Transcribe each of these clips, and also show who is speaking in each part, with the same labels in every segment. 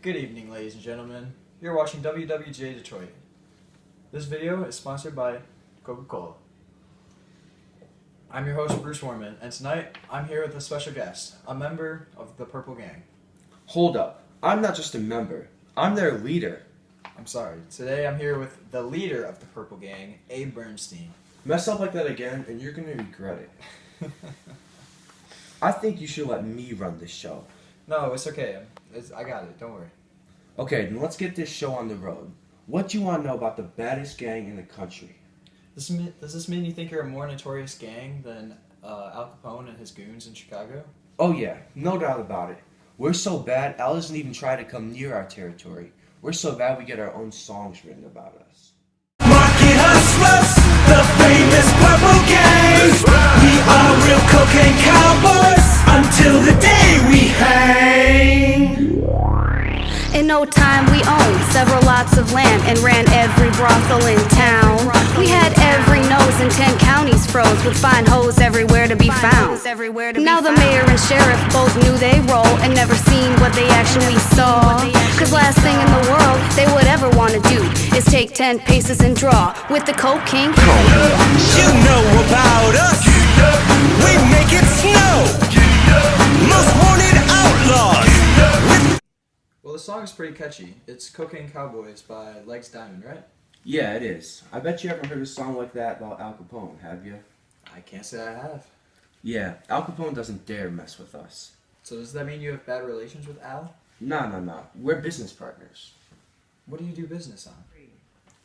Speaker 1: Good evening, ladies and gentlemen. You're watching WWJ Detroit. This video is sponsored by Coca-Cola. I'm your host, Bruce Warmann, and tonight I'm here with a special guest, a member of the Purple Gang.
Speaker 2: Hold up. I'm not just a member. I'm their leader.
Speaker 1: I'm sorry. Today I'm here with the leader of the Purple Gang, Abe Bernstein.
Speaker 2: Mess up like that again, and you're gonna regret it. I think you should let me run this show.
Speaker 1: No, it's okay. I got it. Don't worry.
Speaker 2: Okay, then let's get this show on the road. What do you want to know about the baddest gang in the country?
Speaker 1: Does this mean you think you're a more notorious gang than Al Capone and his goons in Chicago?
Speaker 2: Oh yeah, no doubt about it. We're so bad, Al doesn't even try to come near our territory. We're so bad we get our own songs written about us.
Speaker 3: Market hustlers, the famous Purple Gang. We are real cocaine cowboys until the day we hang.
Speaker 4: In no time we owned several lots of land and ran every brothel in town. We had every nose in 10 counties froze with fine hoes everywhere to be found. Now the mayor and sheriff both knew they roll and never seen what they actually saw. Cause last thing in the world they would ever want to do is take 10 paces and draw with the Coke King.
Speaker 3: You know about us. We make it snow. Most wanted outlaws.
Speaker 1: Well, the song is pretty catchy. It's Cocaine Cowboys by Legs Diamond, right?
Speaker 2: Yeah, it is. I bet you haven't heard a song like that about Al Capone, have you?
Speaker 1: I can't say I have.
Speaker 2: Yeah, Al Capone doesn't dare mess with us.
Speaker 1: So does that mean you have bad relations with Al?
Speaker 2: No. We're business partners.
Speaker 1: What do you do business on?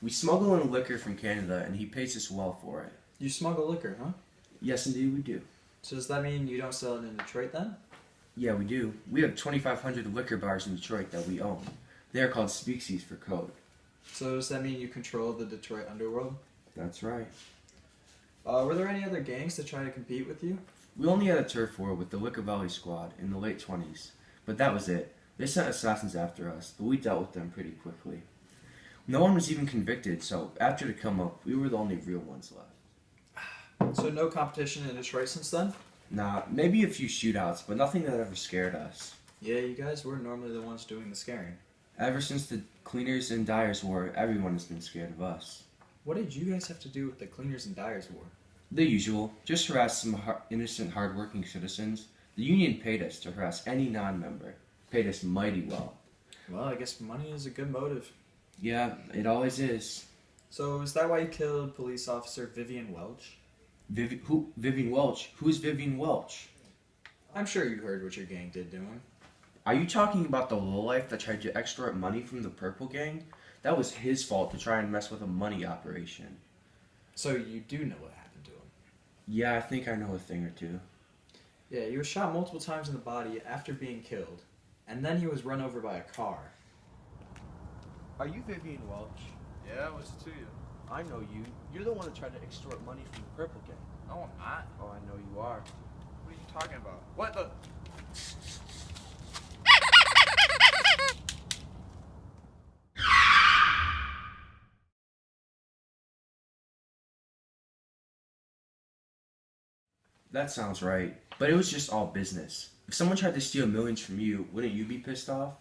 Speaker 2: We smuggle in liquor from Canada, and he pays us well for it.
Speaker 1: You smuggle liquor, huh?
Speaker 2: Yes, indeed, we do.
Speaker 1: So does that mean you don't sell it in Detroit then?
Speaker 2: Yeah, we do. We have 2,500 liquor bars in Detroit that we own. They are called speakeasies for code.
Speaker 1: So does that mean you control the Detroit underworld?
Speaker 2: That's right.
Speaker 1: Were there any other gangs that try to compete with you?
Speaker 2: We only had a turf war with the Liquor Valley Squad in the late 20s, but that was it. They sent assassins after us, but we dealt with them pretty quickly. No one was even convicted, so after the come up, we were the only real ones left.
Speaker 1: So no competition in Detroit since then?
Speaker 2: Nah, maybe a few shootouts, but nothing that ever scared us.
Speaker 1: Yeah, you guys were normally the ones doing the scaring.
Speaker 2: Ever since the Cleaners and Dyers War, everyone has been scared of us.
Speaker 1: What did you guys have to do with the Cleaners and Dyers War?
Speaker 2: The usual, just harass some innocent, hard-working citizens. The union paid us to harass any non-member. Paid us mighty well.
Speaker 1: Well, I guess money is a good motive.
Speaker 2: Yeah, it always is.
Speaker 1: So is that why you killed police officer Vivian Welch?
Speaker 2: Vivian Welch? Who's Vivian Welch?
Speaker 1: I'm sure you heard what your gang did to him.
Speaker 2: Are you talking about the lowlife that tried to extort money from the Purple Gang? That was his fault to try and mess with a money operation.
Speaker 1: So you do know what happened to him?
Speaker 2: Yeah, I think I know a thing or two.
Speaker 1: Yeah, he was shot multiple times in the body after being killed, and then he was run over by a car.
Speaker 2: Are you Vivian Welch?
Speaker 5: Yeah, what's it to you?
Speaker 2: I know you. You're the one that tried to extort money from the Purple Gang.
Speaker 5: No, I'm not.
Speaker 2: Oh, I know you are.
Speaker 5: What are you talking about? What the?
Speaker 2: That sounds right. But it was just all business. If someone tried to steal millions from you, wouldn't you be pissed off?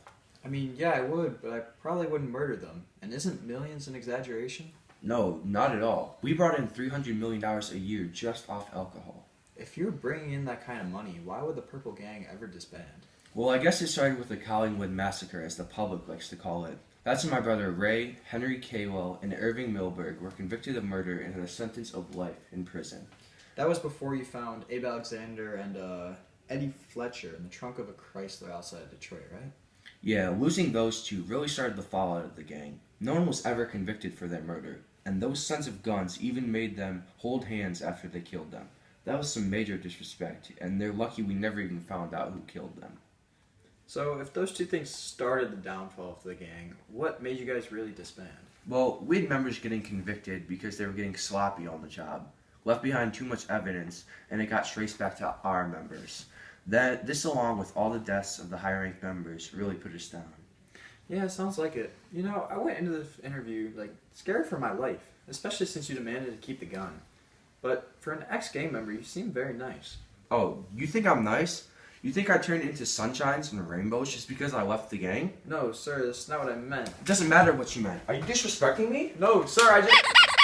Speaker 1: I mean, yeah, I would, but I probably wouldn't murder them. And isn't millions an exaggeration?
Speaker 2: No, not at all. We brought in $300 million a year just off alcohol.
Speaker 1: If you're bringing in that kind of money, why would the Purple Gang ever disband?
Speaker 2: Well, I guess it started with the Collingwood Massacre, as the public likes to call it. That's when my brother Ray, Henry Caywell, and Irving Milberg were convicted of murder and had a sentence of life in prison.
Speaker 1: That was before you found Abe Alexander and Eddie Fletcher in the trunk of a Chrysler outside of Detroit, right?
Speaker 2: Yeah, losing those two really started the fallout of the gang. No one was ever convicted for their murder, and those sons of guns even made them hold hands after they killed them. That was some major disrespect, and they're lucky we never even found out who killed them.
Speaker 1: So if those two things started the downfall of the gang, what made you guys really disband?
Speaker 2: Well, we had members getting convicted because they were getting sloppy on the job, left behind too much evidence, and it got traced back to our members. This, along with all the deaths of the high-ranked members, really put us down.
Speaker 1: Yeah, it sounds like it. You know, I went into the interview, scared for my life, especially since you demanded to keep the gun. But for an ex-gang member, you seem very nice.
Speaker 2: Oh, you think I'm nice? You think I turned into sunshines and rainbows just because I left the gang?
Speaker 1: No, sir, that's not what I meant.
Speaker 2: It doesn't matter what you meant. Are you disrespecting me?
Speaker 1: No, sir, I just...